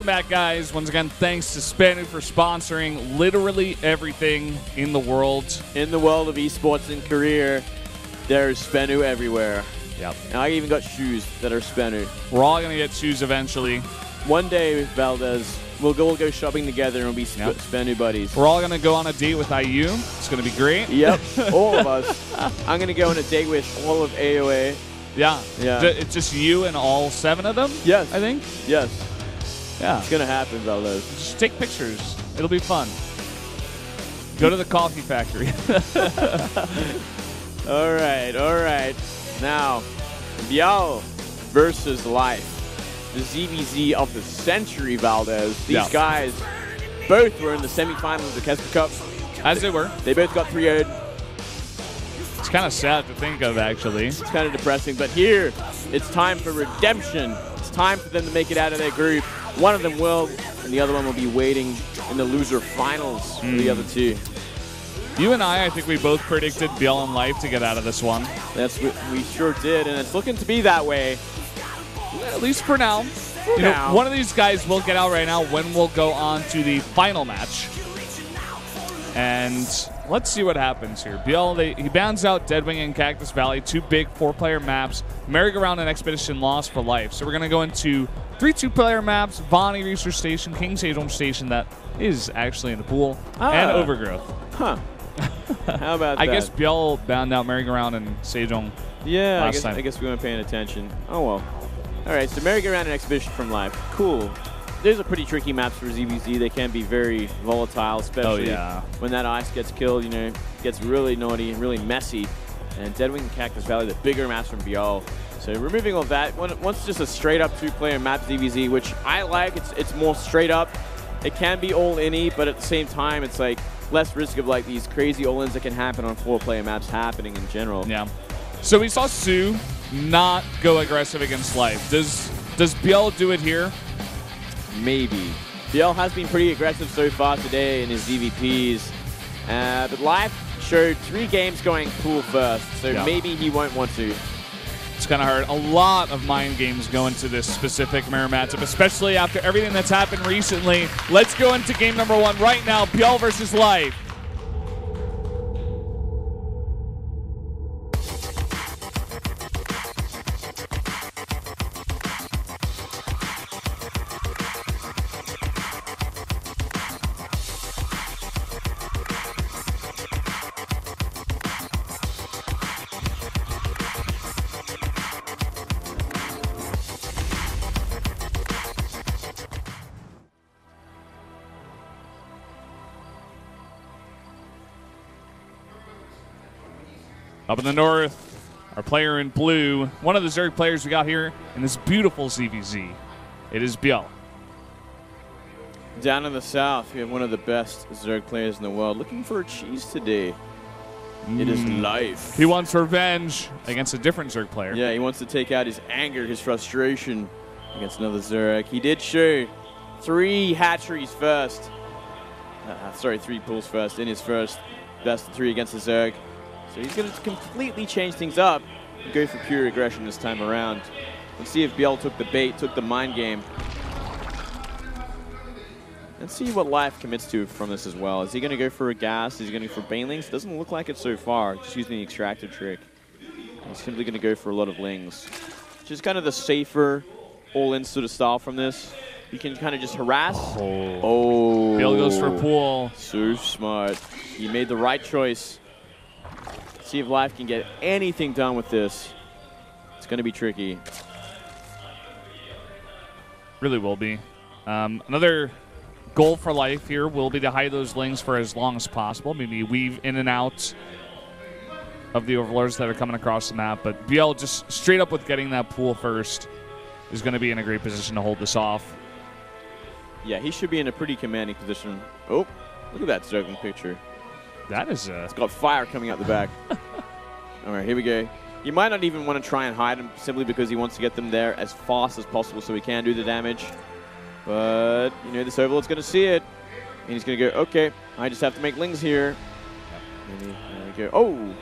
Back, guys. Once again, thanks to SBENU for sponsoring literally everything in the world. In the world of esports and career, there's SBENU everywhere. Yep. And I even got shoes that are SBENU. We're all going to get shoes eventually. One day, Valdez, we'll go shopping together and we'll be SBENU buddies. We're all going to go on a date with IU. It's going to be great. Yep, all of us. I'm going to go on a date with all of AOA. Yeah. Yeah. It's just you and all 7 of them? Yes. I think? Yes. Yeah. It's going to happen, Valdez. Just take pictures. It'll be fun. Go to the coffee factory. All right. Now, ByuL versus Life. The ZVZ of the century, Valdez. These guys both were in the semifinals of the Kesper Cup. As they were. They both got 3-0'd. It's kind of sad to think of, actually. It's kind of depressing, but here, it's time for redemption. It's time for them to make it out of their group. One of them will, and the other one will be waiting in the loser finals for the other two. You and I think we both predicted ByuL and Life to get out of this one. That's what we sure did, and it's looking to be that way. At least for now. You know, one of these guys will get out right now when we'll go on to the final match. And let's see what happens here. ByuL, he bans out Deadwing and Cactus Valley, 2 big 4-player maps. Merry-Go-Round and Expedition lost for Life. So we're going to go into 3 2-player maps, Vonnie Research Station, King Sejong Station that is actually in the pool, and Overgrowth. Huh. How about that? I guess ByuL banned out Merry-Go-Round and Sejong last time. I guess we weren't paying attention. Oh, well. All right, so Merry-Go-Round and Expedition from Life. Cool. Those are pretty tricky maps for ZVZ. They can be very volatile, especially when that ice gets killed, you know, gets really naughty and really messy. And Deadwing and Cactus Valley, the bigger maps from ByuL. So removing all that, once just a straight-up 2-player map ZVZ, which I like. It's more straight up. It can be all-in-y, but at the same time, it's like less risk of like these crazy all-ins that can happen on 4-player maps happening in general. Yeah. So we saw Sue not go aggressive against Life. Does ByuL do it here? Maybe. ByuL has been pretty aggressive so far today in his ZVPs, but Life showed 3 games going pool first, so maybe he won't want to. It's kind of hard. A lot of mind games go into this specific mirror matchup, especially after everything that's happened recently. Let's go into game number 1 right now, ByuL versus Life. Up in the north, our player in blue, one of the Zerg players we got here in this beautiful ZVZ. It is ByuL. Down in the south, we have one of the best Zerg players in the world. Looking for a cheese today. It is Life. He wants revenge against a different Zerg player. Yeah, he wants to take out his anger, his frustration against another Zerg. He did show 3 hatcheries first. 3 pools first in his first best of 3 against the Zerg. So he's going to completely change things up and go for pure aggression this time around. Let's see if ByuL took the bait, took the mind game. Let's see what Life commits to from this as well. Is he going to go for a gas? Is he going to go for banelings? Doesn't look like it so far, just using the extractor trick. He's simply going to go for a lot of lings. Just kind of the safer all-in sort of style from this. You can kind of just harass. Oh. ByuL goes for pool. So smart. He made the right choice. See if Life can get anything done with this. It's going to be tricky. Really will be. Another goal for Life here will be to hide those lings for as long as possible. Maybe weave in and out of the overlords that are coming across the map. But ByuL just straight up with getting that pool first is going to be in a great position to hold this off. Yeah, he should be in a pretty commanding position. Oh, look at that Zergling picture. That is It's got fire coming out the back. All right, here we go. You might not even want to try and hide him simply because he wants to get them there as fast as possible so he can do the damage. But, you know, this Overlord's going to see it. And he's going to go, okay, I just have to make lings here. There we go. Oh,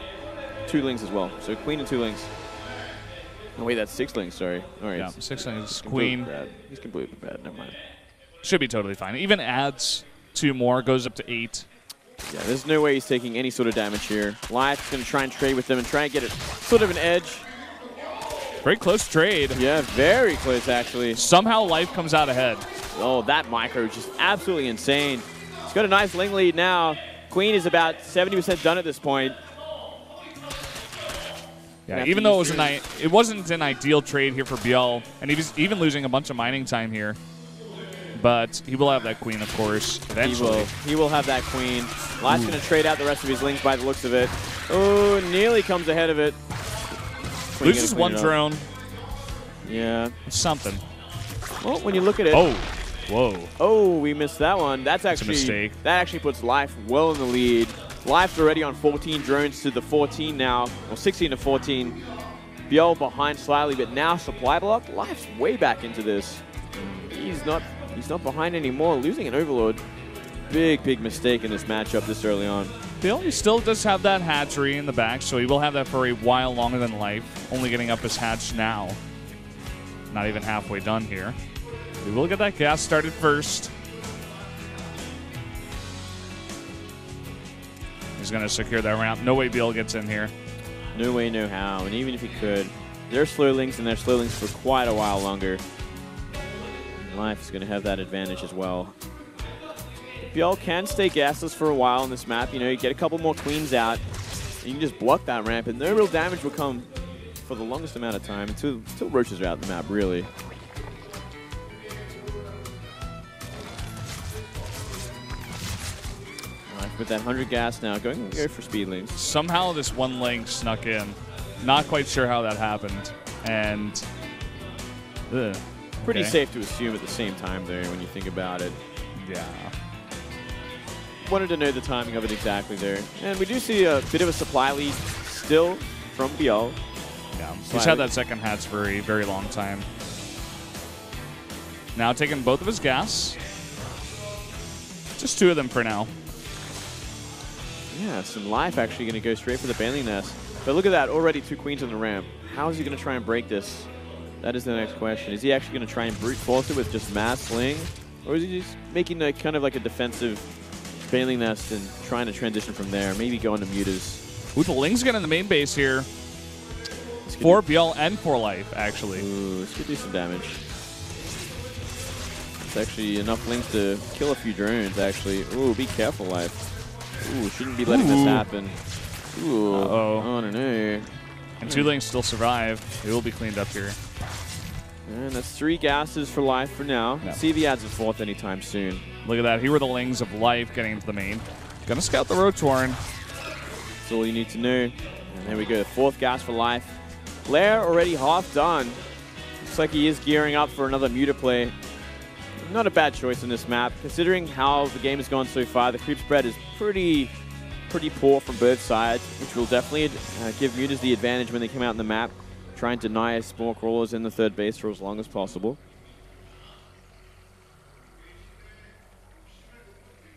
2 lings as well. So queen and 2 lings. Oh, wait, that's 6 lings, sorry. All right. Yeah, 6 lings. Queen. He's completely bad. Never mind. Should be totally fine. Even adds 2 more, goes up to 8. Yeah, there's no way he's taking any sort of damage here. Life's going to try and trade with them and try and get it sort of an edge. Very close trade. Yeah, very close, actually. Somehow Life comes out ahead. Oh, that micro is just absolutely insane. He's got a nice Ling lead now. Queen is about 70% done at this point. Yeah, even though it wasn't an ideal trade here for ByuL, and he was even losing a bunch of mining time here. But he will have that queen, of course, eventually. He will have that queen. Life's going to trade out the rest of his Lings by the looks of it. Oh, nearly comes ahead of it. Loses 1 drone. Yeah. It's something. Well, when you look at it. Oh, whoa. Oh, we missed that one. That's actually a mistake. That actually puts Life well in the lead. Life's already on 14 drones to the 14 now, or 16 to 14. ByuL behind slightly, but now supply block. Life's way back into this. He's not behind anymore. Losing an Overlord. Big mistake in this matchup this early on. ByuL, he still does have that hatchery in the back, so he will have that for a while longer than Life. Only getting up his hatch now. Not even halfway done here. We will get that gas started first. He's going to secure that ramp. No way ByuL gets in here. No way, no how. And even if he could, they're slowlings, and they're slowlings for quite a while longer. And Life is going to have that advantage as well. ByuL can stay gasless for a while on this map. You know, you get a couple more queens out, and you can just block that ramp, and no real damage will come for the longest amount of time until roaches are out the map, really. With that 100 gas now, go for speedlings. Somehow this 1 link snuck in. Not quite sure how that happened. And pretty safe to assume at the same time there when you think about it. Yeah. Wanted to know the timing of it exactly there. And we do see a bit of a supply lead still from ByuL. Yeah, he's had that second hatch for a very long time. Now taking both of his gas. Just 2 of them for now. Yeah, some Life actually going to go straight for the Baneling Nest. But look at that, already 2 queens on the ramp. How is he going to try and break this? That is the next question. Is he actually going to try and brute force it with just mass sling? Or is he just making kind of like a defensive Baneling Nest and trying to transition from there? Maybe go into mutas. Ooh, the Ling's getting in the main base here. For ByuL and for Life, actually. Ooh, this could do some damage. It's actually enough Lings to kill a few drones, actually. Ooh, be careful, Life. Ooh, shouldn't be letting this happen. Ooh. Uh-oh. Oh, no. And 2 Lings still survive. They will be cleaned up here. And that's 3 gases for Life for now. Yeah. See if he adds a 4th anytime soon. Look at that. Here were the Lings of Life getting into the main. Gonna scout the Rotorn. That's all you need to know. And there we go. 4th gas for Life. Blair already half done. Looks like he is gearing up for another muta play. Not a bad choice in this map. Considering how the game has gone so far, the creep spread is pretty poor from both sides, which will definitely give mutas the advantage when they come out in the map. Try and deny small crawlers in the 3rd base for as long as possible.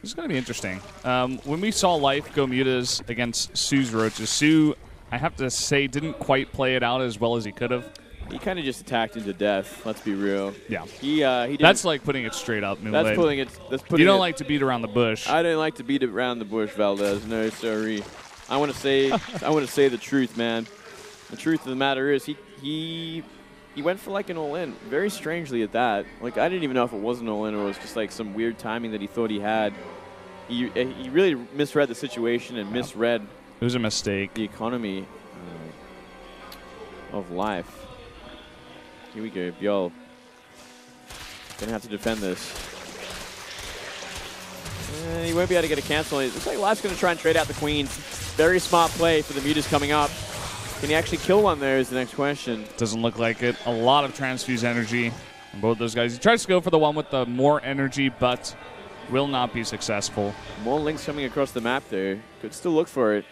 This is going to be interesting. When we saw Life go mutas against Sue's roaches, Sue, I have to say, didn't quite play it out as well as he could have. He kind of just attacked into death. Let's be real. Yeah. He that's like putting it straight up. That's putting it. You don't like to beat around the bush. I don't like to beat around the bush, Valdez. No, sorry. I want to say the truth, man. The truth of the matter is he went for like an all-in. Very strangely at that. Like I didn't even know if it was an all-in or it was just like some weird timing that he thought he had. He really misread the situation and misread. It was a mistake. The economy of Life. Here we go, ByuL. Gonna have to defend this. He won't be able to get a cancel. It looks like Life's gonna try and trade out the queens. Very smart play for the mutas coming up. Can he actually kill one there is the next question. Doesn't look like it. A lot of transfuse energy on both those guys. He tries to go for the one with the more energy, but will not be successful. More Lings coming across the map there. Could still look for it.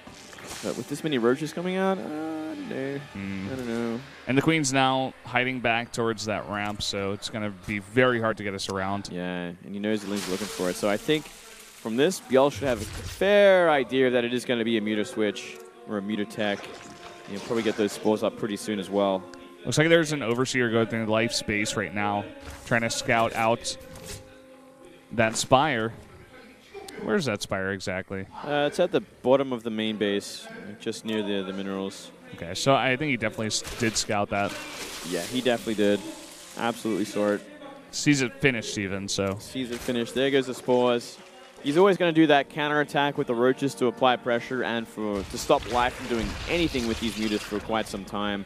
But with this many roaches coming out, no. I don't know. And the queen's now hiding back towards that ramp, so it's going to be very hard to get us around. Yeah, and he knows the Ling's looking for it. So I think from this, ByuL should have a fair idea that it is going to be a muta switch or a muta tech. You'll probably get those spores up pretty soon as well. Looks like there's an Overseer going through Life space right now, trying to scout out that Spire. Where's that Spire exactly? It's at the bottom of the main base, just near the minerals. Okay, so I think he definitely did scout that. Yeah, he definitely did. Absolutely saw it. Sees it finished even, so. Sees it finished. There goes the spores. He's always going to do that counterattack with the roaches to apply pressure and to stop Life from doing anything with these mutas for quite some time.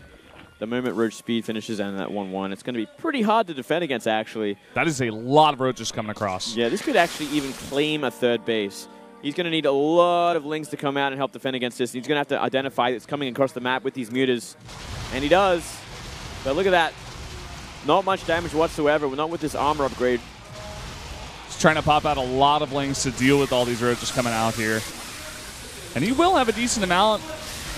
The moment roach speed finishes and that 1-1, it's going to be pretty hard to defend against, actually. That is a lot of roaches coming across. Yeah, this could actually even claim a third base. He's going to need a lot of lings to come out and help defend against this. He's going to have to identify it's coming across the map with these mutas. And he does. But look at that. Not much damage whatsoever. Not with this armor upgrade. He's trying to pop out a lot of lings to deal with all these roaches coming out here. And he will have a decent amount.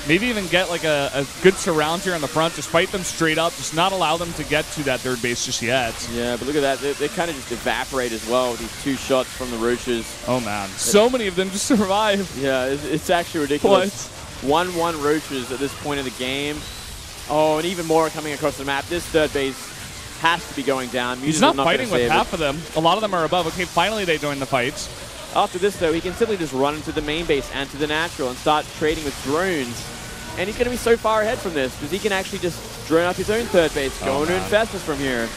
Maybe even get like a good surround here on the front. Just fight them straight up. Just not allow them to get to that third base just yet. Yeah, but look at that. They kind of just evaporate as well with these 2 shots from the roaches. Oh, man. So many of them just survive. Yeah, it's actually ridiculous. 1-1 roaches at this point in the game. Oh, and even more coming across the map. This third base has to be going down. He's not fighting with half of them. A lot of them are above. Okay, finally they join the fights. After this, though, he can simply just run into the main base and to the natural and start trading with drones. And he's going to be so far ahead from this because he can actually just drone up his own third base, going to infest us from here.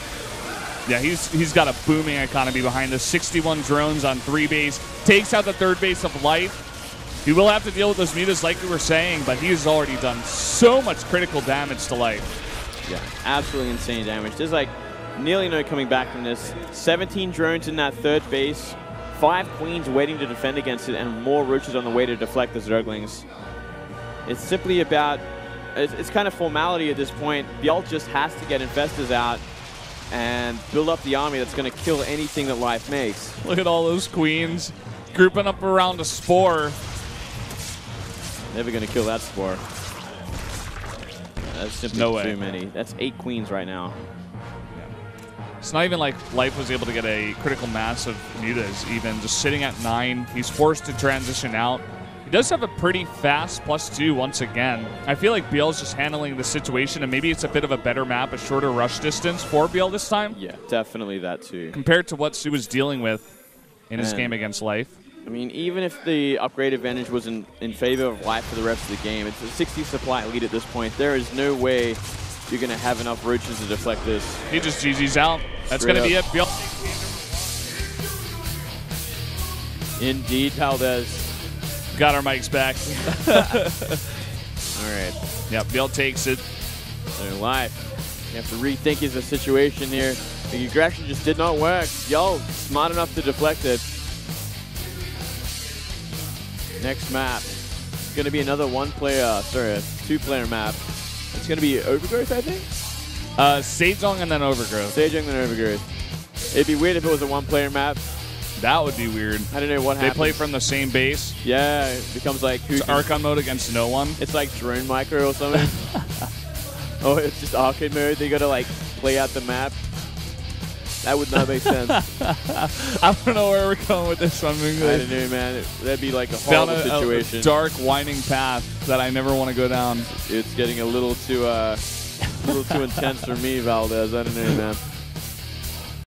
Yeah, he's got a booming economy behind this. 61 drones on 3 base. Takes out the third base of Life. He will have to deal with those mutas like we were saying, but he's already done so much critical damage to Life. Yeah, absolutely insane damage. There's like nearly no coming back from this. 17 drones in that third base. 5 queens waiting to defend against it, and more roaches on the way to deflect the Zerglings. It's simply about, it's kind of formality at this point. ByuL just has to get infestors out and build up the army that's going to kill anything that Life makes. Look at all those queens grouping up around a spore. Never going to kill that spore. That's simply too many. That's 8 queens right now. It's not even like Life was able to get a critical mass of mutas even. Just sitting at 9, he's forced to transition out. He does have a pretty fast +2 once again. I feel like ByuL's just handling the situation, and maybe it's a bit of a better map, a shorter rush distance for ByuL this time. Yeah, definitely that too. Compared to what Sue was dealing with in his game against Life. I mean, even if the upgrade advantage was in favor of Life for the rest of the game, it's a 60 supply lead at this point. There is no way you're going to have enough roaches to deflect this. He just GG's out. That's going to be it. ByuL. Indeed, Valdez. Got our mics back. All right. Yep, ByuL takes it. So Life. You have to rethink his situation here. The aggression just did not work. ByuL smart enough to deflect it. Next map. It's going to be another 2-player map. It's going to be Overgrowth, I think? Sejong and then Overgrowth. Sejong and then Overgrowth. It'd be weird if it was a 1-player map. That would be weird. I don't know what happens. They play from the same base. Yeah, it becomes like... It's Archon mode against no one. It's like Drone Micro or something. Oh, it's just arcade mode. They got to like play out the map. That would not make sense. I don't know where we're going with this one. I don't know, man. That'd be like a horrible situation. A dark, winding path that I never want to go down. It's getting a little too intense for me, Valdez. I don't know, man.